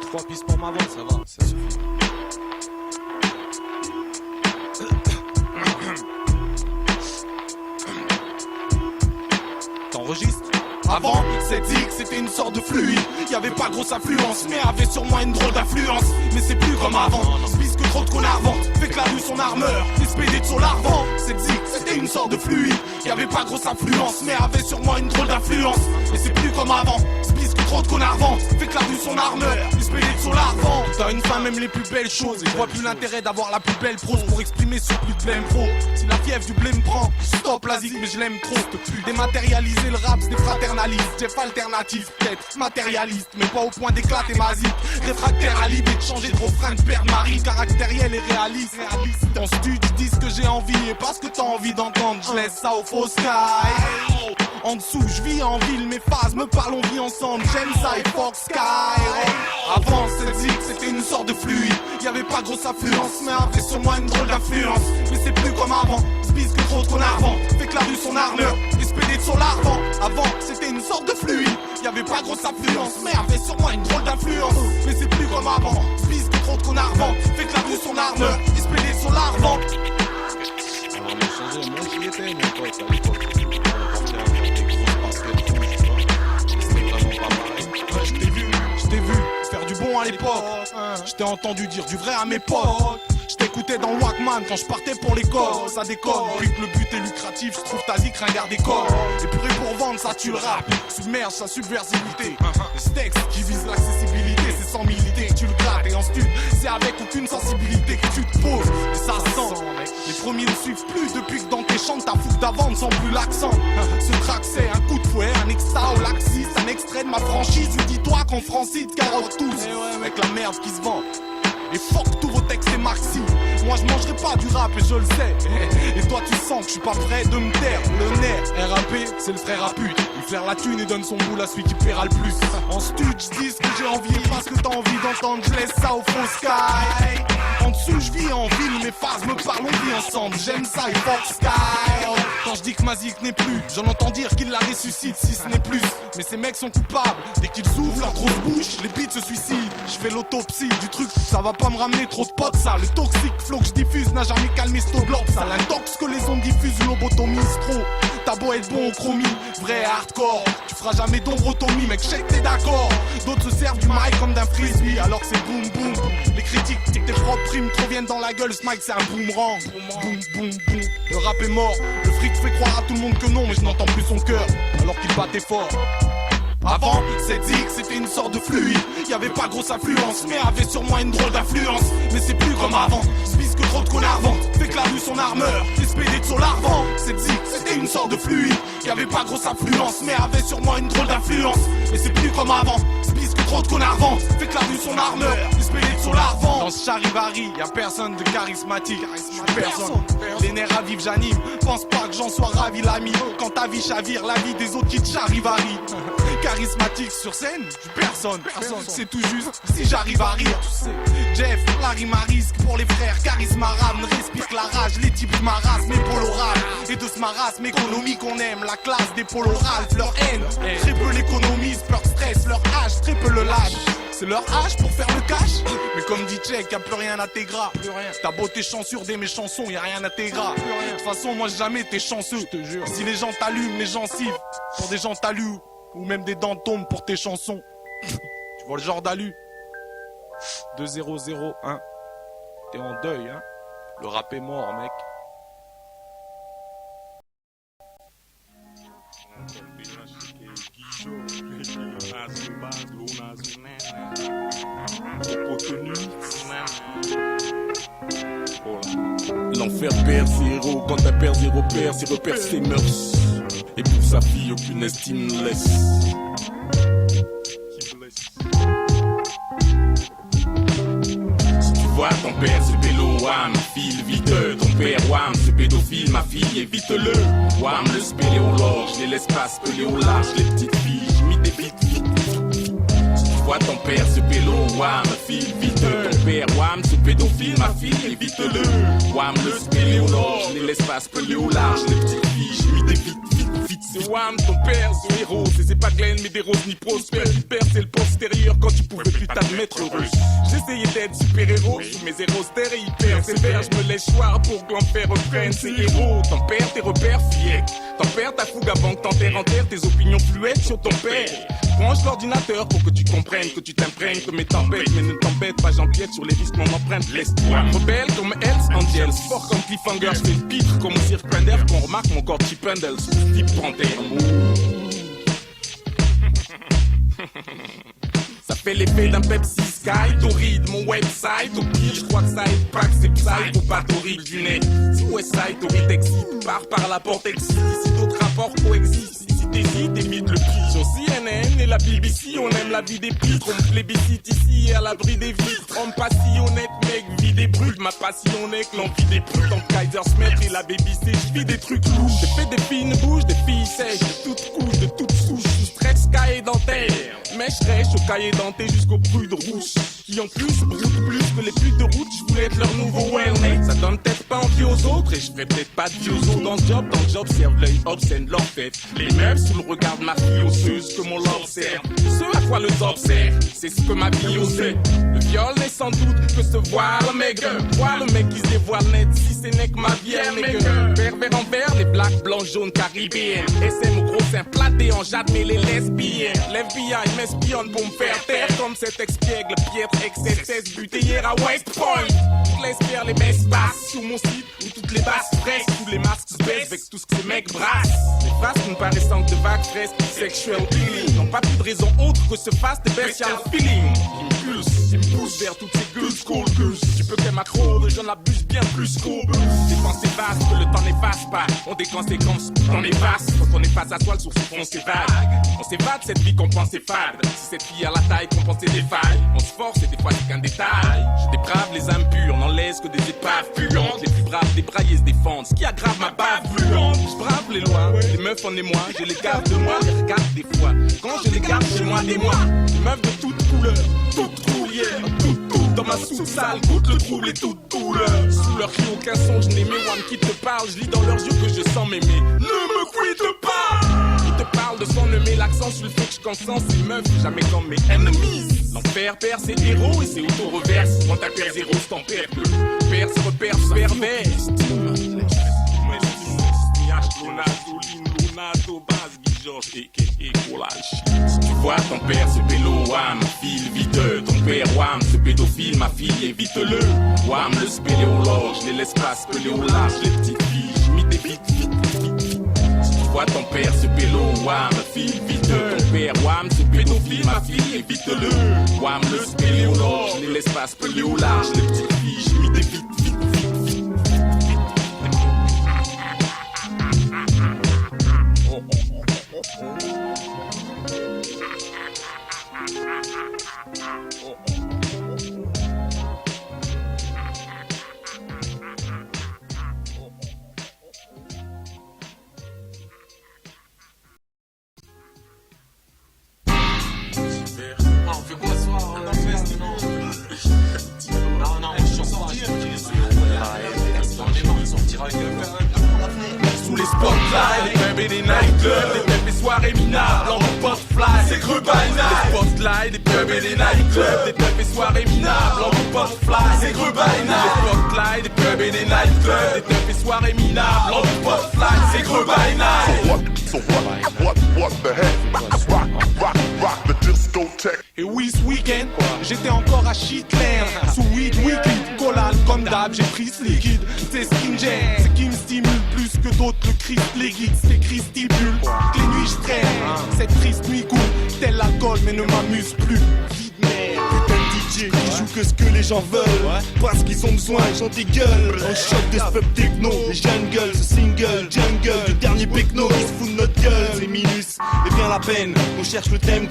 3 pistes pour m'avoir, ça va, ça suffit. T'enregistres? Avant, cette zig c'était une sorte de fluide. Y'avait pas grosse affluence, mais avait sur moi une drôle d'influence. Mais c'est plus comme avant, spise que trop de connards vendent. Fait que la rue son armeur, les spédés de son larvant. Cette zig c'était une sorte de fluide. Y'avait pas grosse influence, mais avait sur moi une drôle d'influence. Mais c'est plus comme avant, spise que trop de connards vendent. Fait que la rue son armeur, les spédés de son larvant. T'as une femme même les plus belles choses. Et je vois plus l'intérêt d'avoir la plus belle prose pour exprimer sur plus de blême pro. Si la fièvre du blême prend, stop la zig mais je l'aime trop. Dématérialiser le rap c'est des fraternalistes. Jeff alternatif, peut-être matérialiste, mais pas au point d'éclater ma zik. Réfractaire à l'idée de changer de refrain, de perdre ma rime caractériel et réaliste. Dans ce studio, dis ce que j'ai envie et pas ce que t'as envie d'entendre. Je laisse ça au faux sky. En dessous, je vis en ville, mes phases me parlent, on vit ensemble. J'aime ça et fuck sky. Avant, cette zik, c'était une sorte de fluide. Y'avait pas grosse affluence, mais avait sur moi une drôle d'influence. Mais c'est plus comme avant, spise que trop de connards vendent. Fait que la rue son armeur, SPD de son larvant. Avant, c'était une sorte de fluide. Y'avait pas grosse affluence, mais avait sur moi une drôle d'influence. Mais c'est plus comme avant, spise que trop de connards vendent. Fait que la rue son armeur, SPD de son larvant. On a changé, moi j'y étais mon pote à l'époque. Je t'ai vu faire du bon à l'époque. Je t'ai entendu dire du vrai à mes potes. Je t'écoutais dans le Walkman quand je partais pour l'école. Ça déconne, puis que le but est lucratif, je trouve ta zik ringard d'école. Et purée pour vendre, ça tue le rap. Submerge sa subversivité. Les textes qui visent l'accessibilité, c'est sans militer que tu le grattes. Et en stud, c'est avec aucune sensibilité que tu te poses. Et ça sent, les premiers ne suivent plus depuis que dans tes chants ta foule d'avant ne sent plus l'accent. Ce track c'est un coup de fouet, un extra au laxiste, un extrait de ma franchise. Ou dis-toi qu'on francide carotte tous. Avec la merde qui se vend. Et fuck tous vos textes et marxistes. Moi je mangerai pas du rap et je le sais. Et toi tu sens que je suis pas prêt de me taire. Le nerf, RAP, c'est le frère à pute. Il flaire la thune et donne son boule à celui qui paiera le plus. En stud, je dis ce que j'ai envie et pas ce que t'as envie d'entendre. Je laisse ça au faux sky. En dessous je vis en ville, mes phases me parlent, on vit ensemble. J'aime ça et fuck sky. Quand je dis que ma zik n'est plus, j'en entends dire qu'ils la ressuscitent si ce n'est plus. Mais ces mecs sont coupables, dès qu'ils ouvrent leur grosse bouche, les beats se suicident. Je fais l'autopsie du truc, ça va pas me ramener trop de potes ça. Le toxique flow que je diffuse n'a jamais calmé ce bloc. Ça l'intox que les ondes diffusent, lobotomise trop. T'as beau être bon au chromie, vrai hardcore. Tu feras jamais d'ombrotomie, mec, check t'es d'accord. D'autres se servent du mic comme d'un frisbee, alors que c'est boum boum. Les critiques, tes propres primes trop viennent dans la gueule, ce mic c'est un boomerang. Boum boum boum. Le rap est mort, le fric fait croire à tout le monde que non, mais je n'entends plus son cœur, alors qu'il battait fort. Avant, cette zik c'était une sorte de fluide. Y'avait pas grosse affluence, mais avait sur moi une drôle d'influence. Mais c'est plus comme avant, spise que trop de connards vendent. Fait que la rue son armeur, les spédés de son larvant. Cette zik c'était une sorte de fluide. Y'avait pas grosse affluence, mais avait sur moi une drôle d'influence. Mais c'est plus comme avant, spise que trop de connards vendent. Fait que la rue son armeur, les spédés de son larvant. Dans ce charivari, y'a personne de charismatique. Personne, les nerfs à vivre j'anime. Pense pas que j'en sois ravi l'ami. Quand ta vie chavire, la vie des autres qui te charivari. Charismatique sur scène, personne. C'est tout juste si j'arrive à rire. Jeff, la rime à risque pour les frères. Charisme arabe, ne respire que la rage. Les types de ma race, mes polos râles. Et de ce marasme économie qu'on aime. La classe des polos râles, leur haine. Très peu l'économise, peur stress, leur âge, très peu le lâche. C'est leur âge pour faire le cash. Mais comme dit Check, y'a plus rien à tes gras. T'as beau tes chansons des mes chansons, y'a rien à tes gras. De toute façon, moi jamais t'es chanceux, je te jure. Si les gens t'allument, les gencives pour des gens t'allument. Ou même des dents tombent pour tes chansons. Tu vois le genre d'alu. 2001. T'es en deuil, hein. Le rap est mort, mec. L'enfer perd zéro, quand t'as perd zéro perd, c'est repère ses mœurs. Et pour sa fille, aucune estime ne laisse. Si tu vois ton père ce pélo, wham, file vite. Ton père, wham, ce pédophile, ma fille, évite-le. Wham, le spéléologue, je les laisse pas speler au large, les petites filles, je m'y dévite vite. Si tu vois ton père ce pélo, wham, file vite. Ton père, wham, ce pédophile, ma fille, évite-le. Wham, le spéléologue, je les laisse pas speler au large, les petites filles, je m'y dévite vite. vite. C'est Wham, ton père, ce héros. C'est pas Glenn, mais des roses ni Prosper. Qui perd, c'est le postérieur quand tu pouvais plus t'admettre heureux. J'essayais d'être super-héros, sous mes héros stères et hyper sévères. Je me laisse choir pour que l'enfer reprenne ses héros. T'en perds tes repères, fillette. T'en perds ta fougue avant que t'enterres en terre tes opinions fluettes sur ton père. Branche l'ordinateur pour que tu comprennes, que tu t'imprègnes que mes tempêtes. Mais ne t'embête pas, j'empiète sur les risques, mon empreinte. Laisse-toi rebelle comme Hells Angels, fort comme Cliffhanger. Je fais le pitre comme au Cirque Pender, qu'on remarque mon corps Chip Handles, type panthère. Ça fait l'effet d'un Pepsi Sky, torride, mon website. Au pire, je crois que ça aide pas que c'est psy, ou pas torride du nez. Si Westside, torride t'excite, par la porte exit. Si d'autres rapports coexistent. T'hésites, t'émites le pitch sur CNN et la BBC, on aime la vie des pitres, on plébiscite ici à l'abri des vitres. Homme pas si honnête, mec, vie des brutes, ma passion n'est que l'envie des putes. En Kaiser Smith et la BBC, je vis des trucs louches. J'ai fait des fines bouches, des filles sèches, de toutes couches, de toutes souches, sous stretch, sky et dentaire. Mèche rêche au cahier denté jusqu'aux prudes rousses, qui en plus broutent plus que les putes de route, je voulais être leur nouveau wellness. Ça donne peut-être pas envie aux autres, et je ferai peut-être pas de vie aux autres dans le job j'observe l'œil obscène leur tête. Les meubles sous le regard de ma fille osseuse que mon l'observe. Ce à quoi le observe, c'est ce que ma vie osait. Le viol n'est sans doute que se voir le mec. Voir le mec qui se dévoile net, si c'est n'est que ma vie mec. Pervers en vert, les blacks, blancs, jaunes, caribéennes. SM au gros sein platé en jade, mais les lesbiennes. L'FBI m'espionne pour me faire taire comme cet ex-piègle piètre ex-SS buté hier à West Point. Toutes les sphères, les messes basses sur mon site où toutes les basses presses, tous les masques se baissent avec tout ce que ces mecs brassent. Les phrases me paraissant de vagues fresques, sexual healing, n'ont pas plus de raison autre que se fasse des bestial feeling. Qui me pousse vers toutes ces gueules school girls. Tu peux qu'être macro, j'en abuse bien plus qu'au bus. Des pensées vastes que le temps n'efface pas, ont des conséquences qu'on efface. Quand on est face à soi, le source on s'évade. On s'évade cette vie qu'on pensait fade. Si cette fille à la taille qu'on pensait des failles, on se force et des fois c'est qu'un détail. Je déprave les âmes pures, n'en laisse que des épaves puantes. Les plus braves débraillés se défendent, ce qui aggrave ma bave fluente. Je brave les lois, les meufs en émoi, je les garde de moi, les regarde des fois. Quand je les garde chez moi des mois, des meufs de toutes couleurs, toutes roulières, toutes dans ma soupe sale, goûte le trouble et toute douleur. Sous leur cri aucun son, je n'aimais one qui te parle, je lis dans leurs yeux que je sens m'aimer. Ne me quitte pas! Qui te parle de son aimer, l'accent sur le fait que je consens ces meufs, jamais comme mes ennemis. L'enfer perd ses héros et ses auto-reverse. Quand t'as perdu zéro, c'est ton père que perd se repère, se pervers. Si tu vois ton père ce pélo, wham, file vite. Ton père, wham, ce pédophile, ma fille, évite-le. Wham, le spéléologue, je les laisse pas spéler au large, les petites filles, j'imite des vite. Si tu vois ton père ce pélo, wham, file vite. Ton père, wham, ce pédophile, ma fille, évite-le. Wham, le spéléologue, je les laisse pas spéler au large, les petites filles, j'imite des vite. On fait quoi ce soir? On feste, non? Non, je suis sorti. On sortira avec Sous les spotlights, les clubs et les nightclubs, les clubs et soirées minables, en post-fly, c'est cru by night. Les spotlights, les clubs et les nightclubs, les clubs et soirées minables, en post-fly, c'est cru by night. Les spotlights, les clubs et les nightclubs, les clubs et soirées minables, en post-fly, c'est cru by night. What the heck? Rock the discotheque. Et oui, ce week-end, j'étais encore à Shitland. Sous weed, weekly, collal comme d'hab, j'ai pris ce liquide. C'est stringent, c'est qui me stimule plus que d'autres. Le Christ liquide, c'est Christ stipule. Les nuits je traîne, cette triste nuit coule. Tel l'alcool, mais ne m'amuse plus. Putain de DJ qui joue que ce que les gens veulent. Parce qu'ils ont besoin, j'en dégueule. On choc des pop techno, les jungles, ce single, jungle. Du dernier pecno, ils se foutent de notre gueule. C'est Minus, et bien la à peine. On cherche le thème.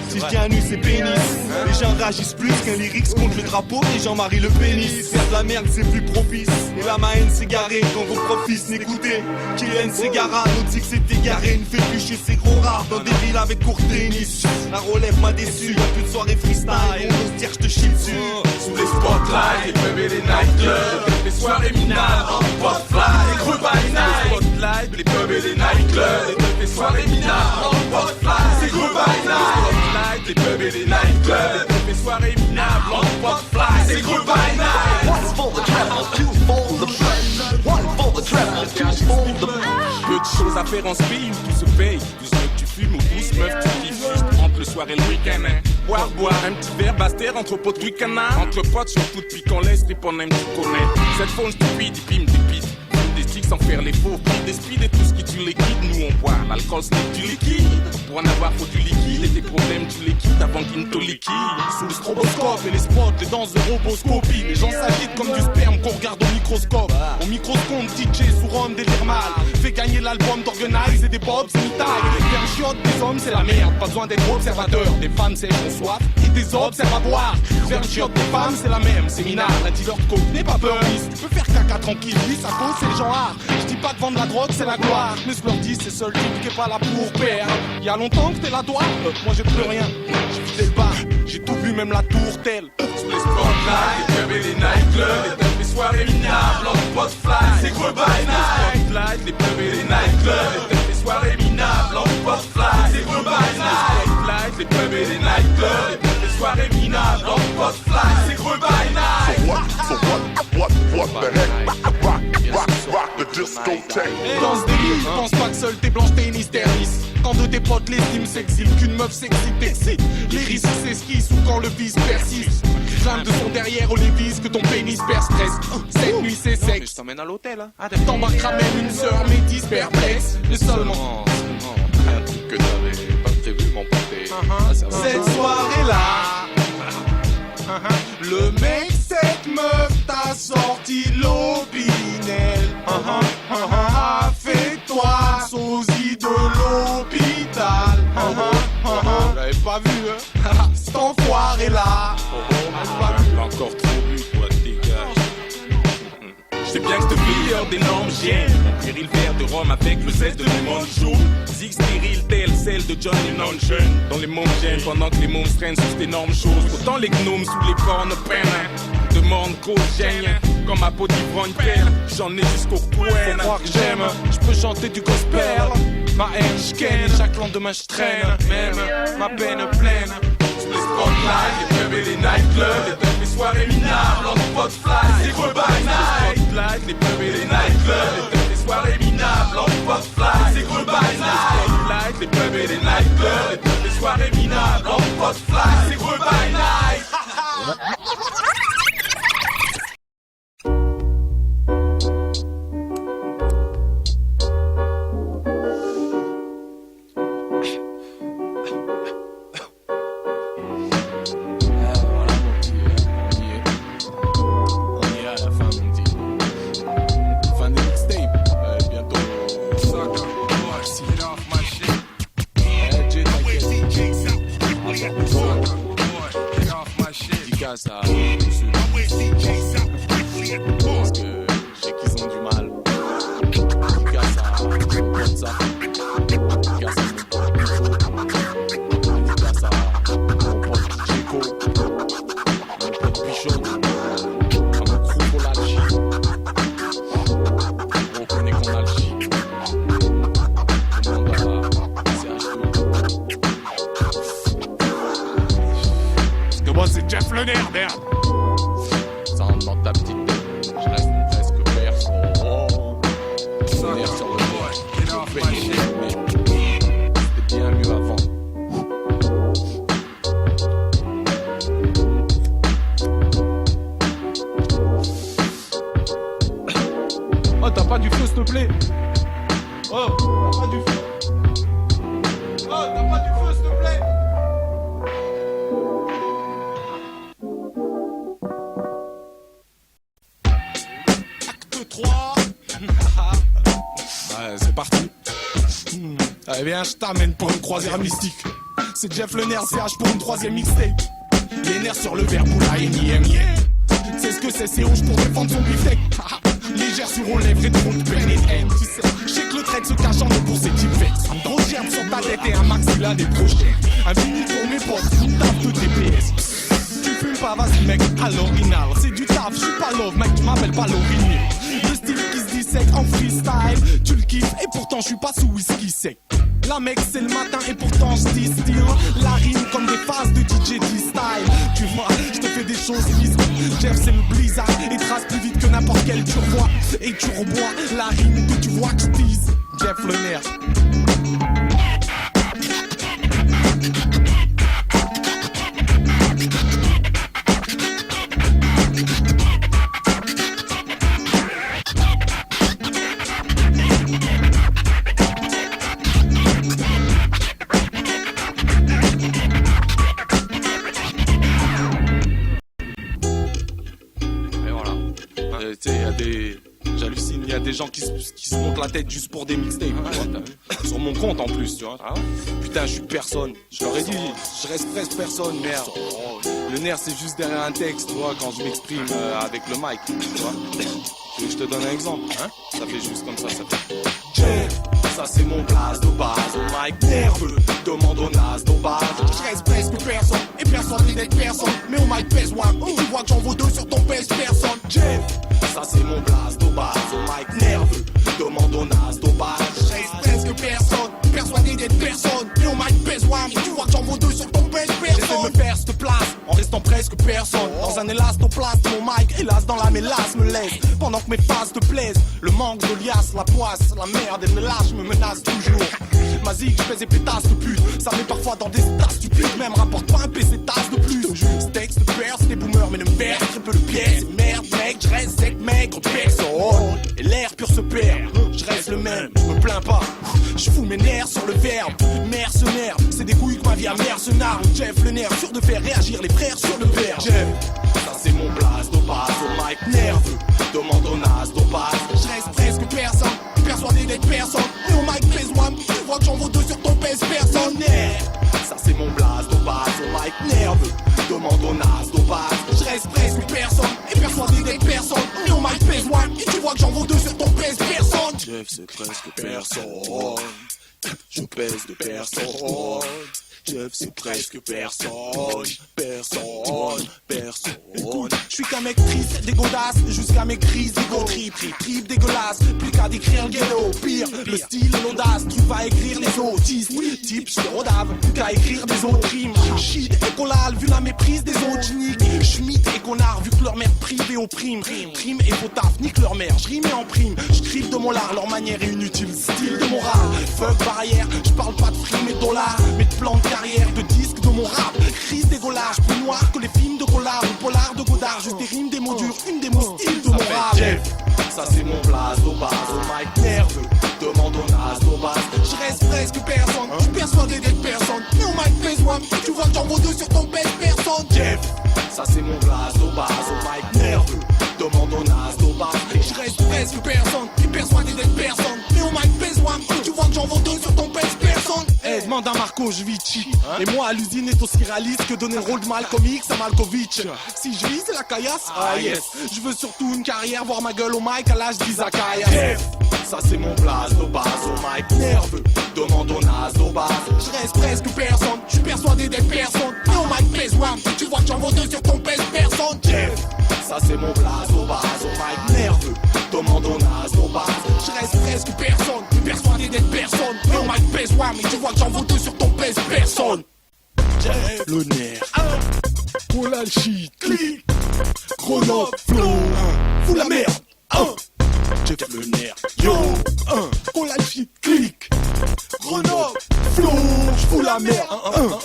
Si je dis un nu, c'est pénis. Les gens réagissent plus qu'un lyrics contre le drapeau des Jean-Marie Le Pénis. Faire de la merde, c'est plus propice. Et là, ma haine s'est garée quand vos profits n'écoutaient. Kylian Segara, nous dit que c'est égaré. Une fait bûcher ses gros rats dans des villes avec court tennis. La relève m'a déçu, y'a plus de soirée freestyle. On ose dire, je te chie dessus. Sous les spotlights, les pubs et les nightclubs, les soirées minables en spotlight, les creux by night. Sous les spotlights, les pubs et les nightclubs, les soirées minables en spotlight, les creux by night. Spotlight, les pubs et les nightclubs, les soirées minables en spotlight, les creux by night. One for the treble, two for the bass. One for the treble, two for the bass. Peu de choses à faire en ce pays où tout se paye. 12 meufs tu fumes ou 12 meufs tu kiffes. Juste entre le soir et le week-end. Boire, un petit verre, bastère entre potes week-end. Entre potes, surtout depuis qu'on laisse, rip on aime, tu connais. Cette faune stupide, pime des pistes. Des sticks sans faire les faux. Des speed et tout ce qui tue les kids. Nous on boit l'alcool, c'est du liquide. Pour en avoir, faut du liquide. Et tes problèmes, tu les quittes avant qu'ils ne te liquident. Sous le stroboscope et les spots, les danses de roboscopie. Les gens s'agitent comme du sperme qu'on regarde au microscope. Au microscope, DJ sous Rome, délire mal. Fait gagner l'album d'Organize et des bobs, c'est une taille. Faire un chiotte des hommes, c'est la merde. Pas besoin d'être observateur. Des femmes sèches ont soif et des observatoires. Faire un chiotte des femmes, c'est la même. C'est minable. La dealer de coke, n'aie pas peur, miss. Tu peux faire caca tranquille. Lui, sa cause, c'est le genre art. Je dis pas que vendre la drogue, c'est la gloire. Mais je leur dis, c'est seul type qui est pas là pour perdre. Y a longtemps que t'es la droite. Moi, j'ai plus rien. J'ai vidé le bar. J'ai tout vu, même la tourtelle. Sous les spotlights, les pubs et les nightclubs, les soirées minables en spotlight, c'est creux by night. Spotlight, les pubs et les nightclubs, les soirées minables en spotlight, c'est creux by night. Spotlight, les pubs et les nightclubs, les soirées minables en spotlight, c'est creux by night. What the heck? Rock the discotheque. Dans ce délire, pense pas que seul t'es blanche, t'es hystériste. Quand de tes potes l'estime s'exile, qu'une meuf sexy t'excite. Les risques s'esquissent ou quand le vice persiste. Clame de son derrière au Lévis que ton pénis perd stress. Cette nuit c'est sexe. Je t'emmène à l'hôtel, hein. T'embarques ramène une sœur métisse perplexe. Mais seulement Un truc que t'avais pas prévu, mon pote. cette soirée-là. Le mec, cette meuf t'a sorti l'opinel. Fais-toi sosie de l'hôpital. Vous l'avez pas vu, hein? Cet enfoiré-là. Encore trop bu, toi, dégage. Je sais bien que ce pire des normes gêne. Mon péril vert de Rome avec le zeste de lemon jaune. Zig stérile tel celle de John Lennon jeune. Dans les mômes gênent pendant que les mômes traînent sous d'énormes choses. Autant les gnomes sous les pornes peinent. Demande qu'aux gênes. Comme ma peau d'ivrogne pelle. J'en ai jusqu'au couenne. Faut croire que j'aime, je peux chanter du gospel. Ma haine, j'ken, chaque lendemain j'traîne. Même ma peine pleine. Sous les spotlights, les pubs et les nightclubs, les soirées minables en spotlight, c'est creux by night. Spotlight, les pubs et les nightclubs, les soirées minables en spotlight, c'est creux by night. Spotlight, les pubs et les nightclubs, les soirées minables en spotlight, c'est creux by night. Ça, parce que je sais qu'ils ont du mal. Dédicace à mon pote ça. Dédicace à mon pote Bifo. Dédicace à mon pote Djeko. Mon pote Bichon. À mon crew pour l'Algie. On connaît qu'on a l'Algie. Demande à CH2. Parce que moi c'est Jeff Le Nerf, merde. Ça rentre dans ta petite tête. Je reste presque perso. On est sur le bord. C'était bien mieux avant. Oh, t'as pas du feu, s'il te plaît. Oh, t'as pas du feu. Oh, t'as pas du feu, s'il te plaît. Acte 3. Ouais, c'est parti. Eh bien, je t'amène pour une croisière mystique. C'est Jeff le nerf CH pour une 3ème mixtape. Les nerfs sur le verbe ou la c'est ce que c'est rouge pour défendre son beefsteak. Légère sur aux lèvres et trop de peine et de haine. Tu sais, je sais que le trait se cache en nous pour ces types faits. Une grosse gerbe sur ta tête et un maxilla des projets. Un vinyle pour mes potes, une table de TPS. Tu fumes pas, vas-y mec, à l'original. C'est du taf, je suis pas love, mec, tu m'appelles pas l'original. Le style qui se dissèque en freestyle. Tu le kiffes et pourtant je suis pas sous whisky sec. La mec c'est le matin et pourtant je distille la rime comme des phases de DJ D-Style. Tu vois, je te fais des choses lisses. Jeff c'est le blizzard et trace plus vite que n'importe quel turbois. Et tu rebois la rime que tu vois que je tease. Jeff le nerf. J'hallucine, il y a des gens qui se montent la tête juste pour des mixtapes. Sur mon compte en plus, tu vois. Putain, je suis personne. Je leur ai dit, je reste presque personne, merde. Le nerf, c'est juste derrière un texte, tu vois, quand je m'exprime avec le mic, tu vois. Tu veux que je te donne un exemple, hein? Ça fait juste comme ça fait. Jeff, ça c'est mon blast de base. Au mic nerveux, demande au nas de base. Je reste presque personne, et personne n'est d'être personne. Mais au mic pèse one, tu vois que j'en vaux deux sur ton pèse personne. Jeff, ça c'est mon blast de base. Au mic nerveux, demande au nas de base. Je reste presque personne, persuadé d'être personne. Mais au mic pèse one, tu vois que j'en vaux deux sur ton pèse personne. J'essaie de me faire cette place, en restant presque personne. Dans un élastoplaste, mon mic, hélas dans la mélasse me laisse. Pendant que mes phases te plaisent, le manque de liasse, la poisse, la merde et le lâche me menace toujours. Ma zig, je fais des pétasses de pute. Ça met parfois dans des états stupides. Même rapporte pas un PC tasse de plus. Ce texte de perce, des boomers, mais ne me perd très peu le pièce. Merde, mec, je reste sec, maigre, personne. Et l'air pur se perd. Je reste le même, je me plains pas. Je fous mes nerfs sur le verbe. Mercenaire, c'est des couilles que ma vie a mercenaire. Jeff le nerf, sûr de faire réagir les frères sur le verbe. Jeff, ça c'est mon blast de base. Au mic nerveux, demande au nas de base. Je reste presque personne, persuadé d'être personne. Et au mic pèse one, tu vois que j'en vaux deux sur ton pèse personne. Ça c'est mon blast de base. Au mic nerveux, demande au nas de base. Je reste presque personne, et persuadé d'être personne. Et au mic pèse one, et tu vois que j'en vaux deux sur ton pèse personne. Jeff c'est presque personne. Je pèse de personne. Jeff c'est presque personne. Personne. Écoute, je suis qu'un mec triste, des godasses, jusqu'à mes crises d'ego trip dégueulasse, plus qu'à décrire le ghetto. Pire, le style, l'audace, tu vas écrire les autistes. Type, je rodave, plus qu'à écrire des autres rimes. Shit et collal, vu la méprise des autres, j'nique. Schmitt et connard, vu que leur mère privée opprime. Prime et faux taf, nique leur mère, j'rime et en prime. J'crive de mon lard, leur manière est inutile, style de mon rap. Fuck barrière, j'parle pas de frimes et de dollars, mais de plans de carrière, de disques de mon rap. Crise dégueulage, plus noir que les films de Collard ou Polar de Godard. Juste des rimes, des mots durs, une démo style de mon rap. Jeff, ça c'est mon blast au base. Au mic nerveux, demande au nas de base. Je reste presque personne, je suis persuadé d'être personne. Mais au mic pèse one, tu vois que j'en vaux deux sur ton pèse personne. Jeff, ça c'est mon blast au base. Au mic nerveux, demande au nas de base. Je reste presque personne, je suis persuadé d'être personne. Mais au mic pèse one, tu vois que j'en vaux deux sur ton pèse personne. Eh, demande à Marco Jvici. Et moi à l'usine est aussi réaliste que donner le rôle de Malcolm X à Malkovich. Si je vis c'est la caillasse, ah yes. Je veux surtout une carrière, voir ma gueule au mic à l'âge d'Izakaya. Ça c'est mon blast de base. Au mic nerveux, demande au nas de base. Je reste presque personne, je suis persuadé d'être personne. Mais au mic pèse one, tu vois que j'en vaux deux sur ton pèse personne. Ça c'est mon blast de base. Au mic nerveux, demande au nas de base. Je reste presque personne, je suis persuadé d'être personne. Mais au mic pèse one, mais tu vois que j'en vaux deux sur ton pèse personne. Le nerf, pour la shit, clic, chrono, flow, fous la merde, Jeff le nerf, yo, pour la shit, clic, chrono, flow, j'fous la merde,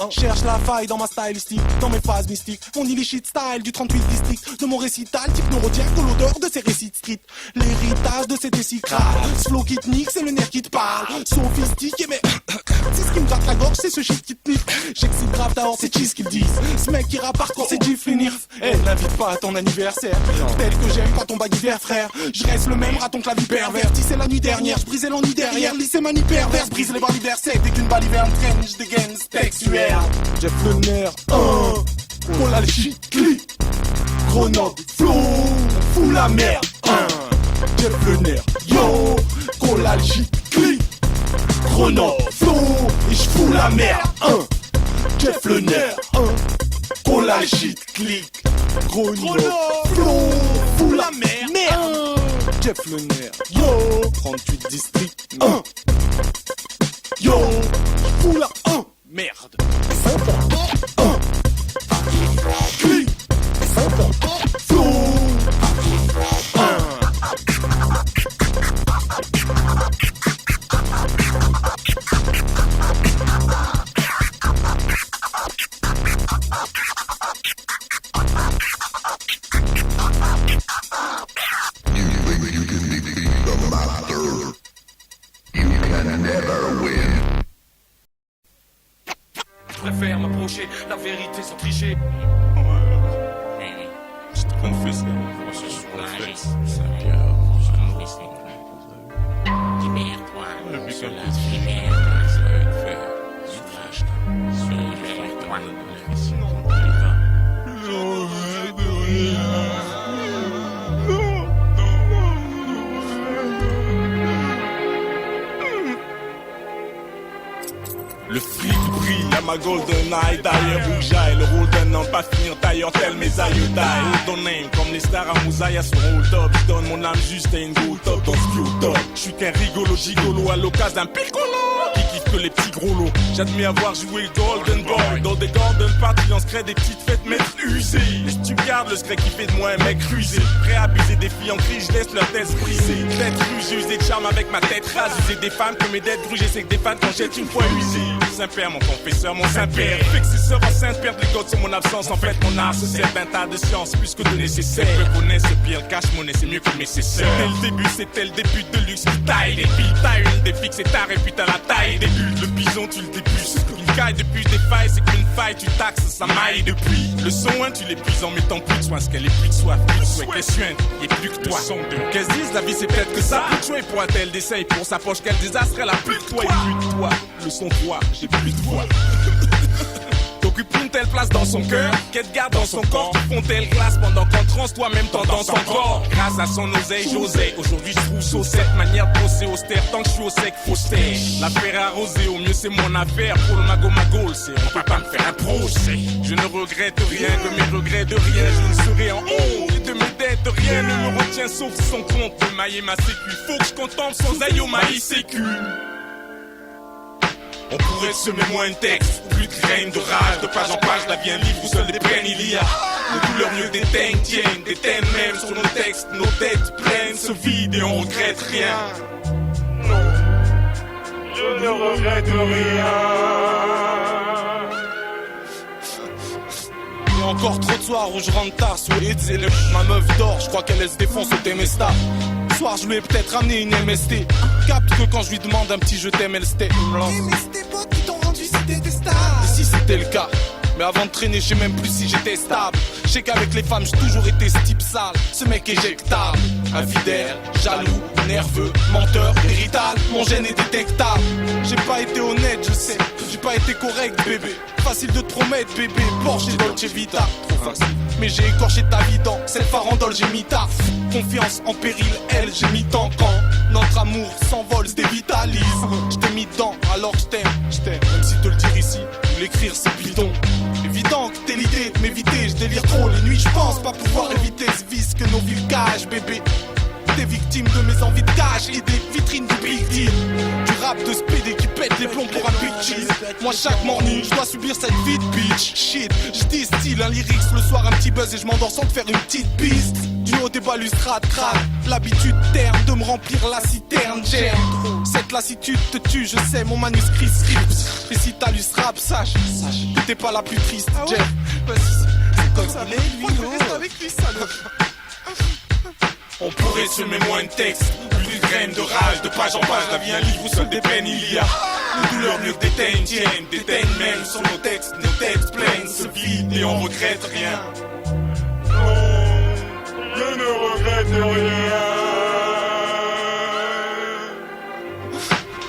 cherche la faille dans ma stylistique, dans mes phases mystiques, mon illicit style du 38 district, de mon récital, type neurotien, que l'odeur de ces récits street, l'héritage de cet essai crade, ce flow qui te nique, c'est le nerf qui te parle, sophistiqué mais C'est ce qui me gratte la gorge, c'est ce shit qui te nique. J'excite grave d'abord, c'est cheese qu'ils me disent. Ce mec qui rappe parcours, c'est Gif Nirf. Eh, n'invite pas à ton anniversaire. Tel que j'aime quand ton bague hiver, frère. Je reste le même raton que la vie pervertie. C'est la nuit dernière, je brisais l'ennui derrière. Lycée manie perverse, brise les balles sec. Dès qu'une balle hiverne traîne, je dégaine textuaire. Jeff le nerf, Cola le shit, clic. Grenoble, flow, fous la merde, Jeff le nerf, yo, Cola le shit, clic. Grenoble, flow, et j'fous la merde, Jeff le nerf, Cola le shit, clic. Grenoble, flow, fous la merde, Jeff le nerf, yo, 38 districts, yo, j'fous la merde, clic. Flow. You think you can defeat the master? You can never win. Je préfère m'approcher la vérité sans tricher. Confesse, Libère-toi, cela libère-toi, libère-toi. Le flic brille à ma golden eye. D'ailleurs où j'aille, le rôle d'un homme pas finir tailleur tel mes aïeux taille. Hold on name comme les stars à Moussaïa sur hold up. Je donne mon âme juste à une go top dans ce top. Je suis qu'un rigolo gigolo à l'occasion d'un piccolo qui kiffe que les petits gros lots. J'admets avoir joué le golden boy dans des golden parties. On se crée des petites fêtes maîtres usées. Et si tu gardes le secret qui fait de moi un mec rusé, prêt à abuser des filles en crise, je laisse leur tête briser. Tête rugée, usée de charme avec ma tête rase. User des femmes que mes dettes grugées, c'est que des fans quand jette une fois usé. Saint-Père, mon confesseur, mon Saint-Père. Fixisseur en sainte, perdre les codes sur mon absence. En fait, mon art se sert d'un tas de science plus que de nécessaire. Je connais ce pire, le cache-monnaie, c'est mieux que le nécessaire. C'était le début de luxe qui taille des billes. Taille une des pics, c'est tard et puis t'as la taille des bulles. Le bison, tu le dépuces. Une caille depuis des failles, c'est qu'une faille, tu taxes, ça maille depuis. Le son, hein, tu l'épuises en mettant plus de soin. Ce qu'elle est plus de soif, plus de soin. Question, il est plus que toi. Qu'est-ce qu'ils disent, la vie c'est peut-être que ça. Plus de choix pourra-t-elle d'essayer pour sa poche, quel désastre, elle a plus de toi et plus de toi. Le son, toi, j'ai plus de voix. T'occupes une telle place dans son cœur, qu'elle te garde dans son corps. Tu font telle glace pendant qu'on transe toi-même tendance encore. Grâce à son oseille, j'osais. Aujourd'hui, je trouve sauce cette manière de bosser austère. Tant que je suis au sec, faut se taire. L'affaire arrosée, au mieux c'est mon affaire. Pour le mago, c'est on peut pas me faire un procès. Je ne regrette rien de mes regrets de rien. Je ne serai en honte de mes dettes. Rien ne me retient sauf son compte de mailler ma sécu. Faut que je contemple sans aïe au maïs sécu. On pourrait semer moins un texte, plus de graines de rage, de page en page, la vie un livre où seules des peines il y a. De douleurs mieux des thèmes tiennent, des thèmes même sur nos textes, nos têtes pleines se vident et on regrette rien. Non, je ne regrette rien. Il y a encore trop de soirs où je rentre tard sous les et ma meuf dort, je crois qu'elle se défonce au Temesta. Ce soir je lui ai peut-être ramené une MST. Capte que quand je lui demande un petit je t'aime, elle se tait. Mais c'est tes potes qui t'ont rendu c'était des stars. Et si c'était le cas, mais avant de traîner, je sais même plus si j'étais stable. Je sais qu'avec les femmes, j'ai toujours été ce type sale. Ce mec éjectable, infidèle, jaloux, nerveux, menteur, irritable. Mon gène est détectable. J'ai pas été honnête, je sais. J'ai pas été correct, bébé. Facile de te promettre, bébé. Porsche et Dolce Vita. Trop facile. Mais j'ai écorché ta vie dans cette farandole, j'ai mis taf. Confiance en péril, elle, j'ai mis tant quand notre amour s'envole, se dévitalise. Je t'ai mis dedans, alors je t'aime. Même si te le dire ici, ou l'écrire c'est bidon. Évident que t'es l'idée de m'éviter, je délire trop les nuits, je pense pas pouvoir éviter ce vice que nos villes cachent, bébé. T'es victime de mes envies de cash et des vitrines du big deal. Du rap de spédé qui pète les plombs pour un big cheese. Moi chaque morning, je dois subir cette vie de bitch. Shit, je distille un lyrics le soir, un petit buzz et je m'endors sans te faire une petite piste. Du haut des balustrades crade, l'habitude terne de me remplir la citerne germe. Cette lassitude te tue, je sais, mon manuscrit script. Et si t'allus rap, sache que t'es pas la plus triste, Jeff. C'est comme ça, avec lui, salaud. On pourrait semer moins de texte, plus de graines de rage, de page en page, la vie un livre où seul des peines il y a. Nos douleurs mieux que des déteignent même sur nos textes pleins se vident et on regrette rien. Non, je ne regrette rien.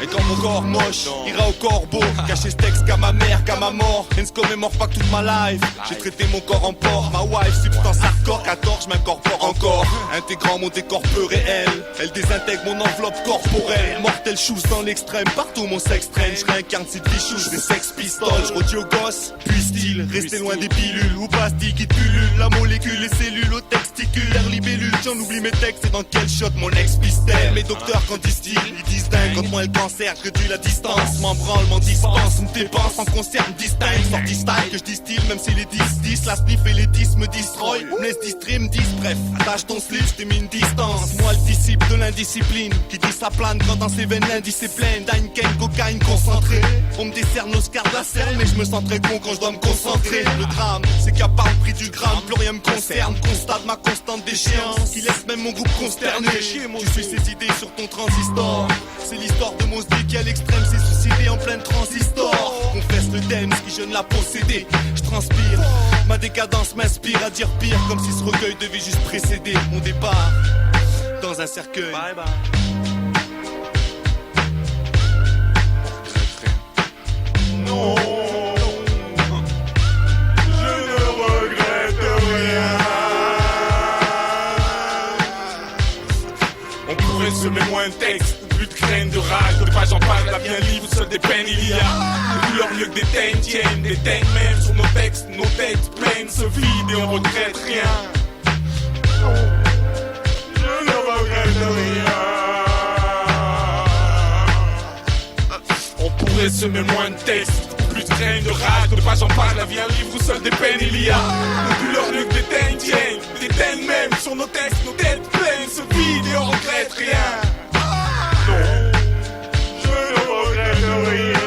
Et quand mon corps moche ira au corbeau, cacher ce texte qu'à ma mère, qu'à ma mort, et ne se commémore pas que toute ma life. J'ai traité mon corps en porc, ma wife, substance hardcore, 14, je m'incorpore encore. Intégrant mon décor peu réel, elle désintègre mon enveloppe corporelle. Mortel chouse dans l'extrême, partout mon sexe traîne. Je réincarne cette bichouche, des sex pistoles. Je redis aux gosses, puisse-t-il rester loin des pilules ou pastilles qui pullulent. La molécule, les cellules, aux testicules, l'air libellule. J'en oublie mes textes et dans quel shot mon ex-pistel. Mes docteurs quand disent-ils, ils distinguent quand moi le cancer. Je réduis la distance, m'en branle, m'en dispense, me dépense en concert, me distingue, sorti style que je distille, même si les 10-10, la sniff et les 10 me destroy, me laisse distrait, me disent, bref, attache ton slip, je t'ai mis une distance, moi le disciple de l'indiscipline, qui dit ça plane quand dans ses veines l'indice est plein, Dainken, cocaïne concentrée, on me décerne l'Oscar de la scène, mais je me sens très con quand je dois me concentrer, le drame, c'est qu'à part le prix du gramme, plus rien me concerne, constate ma constante déchéance, qui laisse même mon groupe consterné, tu suis ces idées sur ton transistor, c'est l'histoire de Mosby qui à l'extrême s'est suicidé en pleine transistor. Confesse le dance qui jeune l'a possédé. Je transpire, ma décadence m'inspire à dire pire, comme si ce recueil devait juste précéder mon départ dans un cercueil. Bye bye. Non, je ne regrette rien. On pourrait semer moins de texte, plus de crainte, de rage, de page en page, la bien libre, seul des peines il y a. Des douleurs mieux que des déteignent même sur nos textes pleins se vident et on regrette rien. Non, je ne regrette rien. On pourrait semer moins de texte, plus de crainte, de rage, de page en page, la vie un livre où seul des peines il y a. Des douleurs mieux que des déteignent même sur nos textes pleins se vident et on regrette rien. Non, je ne regrette rien.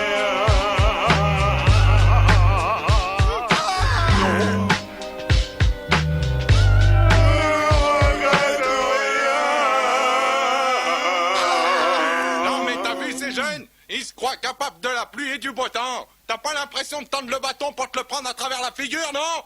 Non, je ne regrette rien. Non mais t'as vu ces jeunes? Ils se croient capables de la pluie et du beau temps. T'as pas l'impression de tendre le bâton pour te le prendre à travers la figure, non?